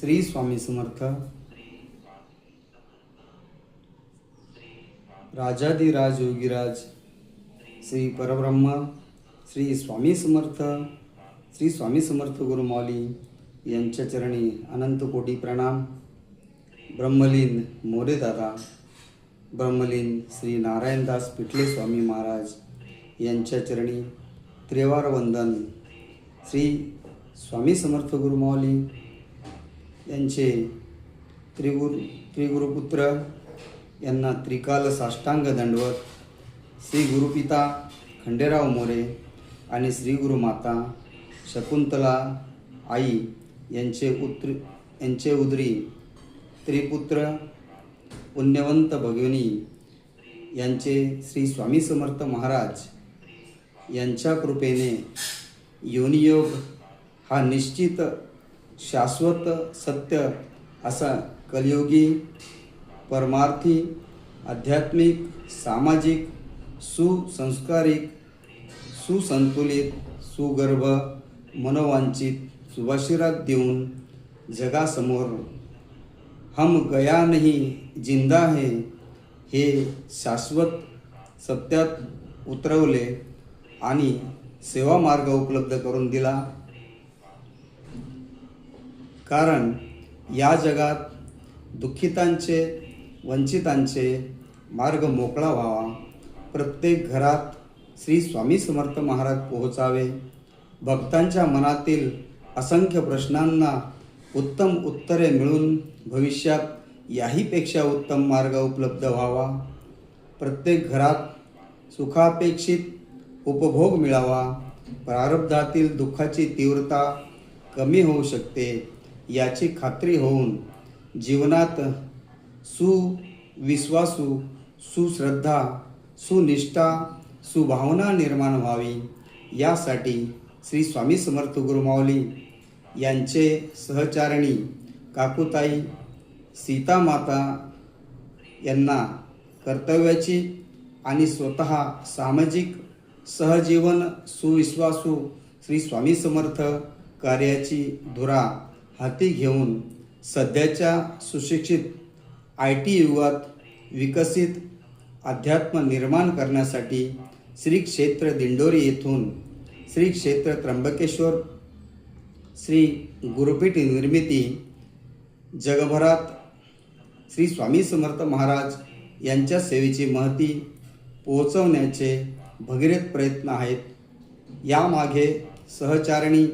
श्री स्वामी समर्थ. राजाधिराज योगीराज श्री परब्रह्म श्री स्वामी समर्थ, श्री स्वामी समर्थ गुरुमाऊली यांच्या चरणी अनंत कोटी प्रणाम. ब्रह्मलीन मोरेदादा, ब्रह्मलीन श्री नारायणदास पिटले स्वामी महाराज यांच्या चरणी त्रिवार वंदन. श्री स्वामी समर्थ गुरुमाऊली यांचे त्रिगुरुपुत्र यांना त्रिकाल साष्टांग दंडवत. श्री गुरुपिता खंडेराव मोरे आणि श्री गुरुमाता शकुंतला आई यांचे उदरी त्रिपुत्र पुण्यवंत भगिनी यांचे श्री स्वामी समर्थ महाराज यांच्या कृपेने योनियोग हा निश्चित शाश्वत सत्य असा कलियुगी परमार्थी आध्यात्मिक सामाजिक सुसंस्कारिक सुसंतुलित सुगर्भ मनोवांचित सुभाषिरात देऊन जगासमोर हम गया नहीं जिंदा है हे शाश्वत सत्यात उतरवले आणि सेवा मार्ग उपलब्ध करून दिला. कारण या जगात दुःखितांचे वंचितांचे मार्ग मोकळा व्हावा, प्रत्येक घरात श्री स्वामी समर्थ महाराज पोहोचावे, भक्तांच्या मनातील असंख्य प्रश्नांना उत्तम उत्तरे मिळून भविष्यात याहीपेक्षा उत्तम मार्ग उपलब्ध व्हावा, प्रत्येक घरात सुखापेक्षित उपभोग मिळावा, प्रारब्धातील दुःखाची तीव्रता कमी होऊ शकते याची खात्री होऊन जीवनात सुविश्वासू सुश्रद्धा सुनिष्ठा सुभावना निर्माण व्हावी यासाठी श्री स्वामी समर्थ गुरुमाऊली यांचे सहचारिणी काकुताई सीतामाता यांना कर्तव्याची आणि स्वतः सामाजिक सहजीवन सुविश्वासू श्री स्वामी समर्थ कार्याची धुरा हाती घेऊन सध्याच्या सुशिक्षित IT युगात विकसित अध्यात्म निर्माण करण्यासाठी श्री क्षेत्र दिंडोरी येथून श्री क्षेत्र त्र्यंबकेश्वर श्री गुरुपीठ निर्मिती जगभरात श्री स्वामी समर्थ महाराज यांच्या सेवेची महती पोहोचवण्याचे भगीरथ प्रयत्न आहेत. यामागे सहचारिणी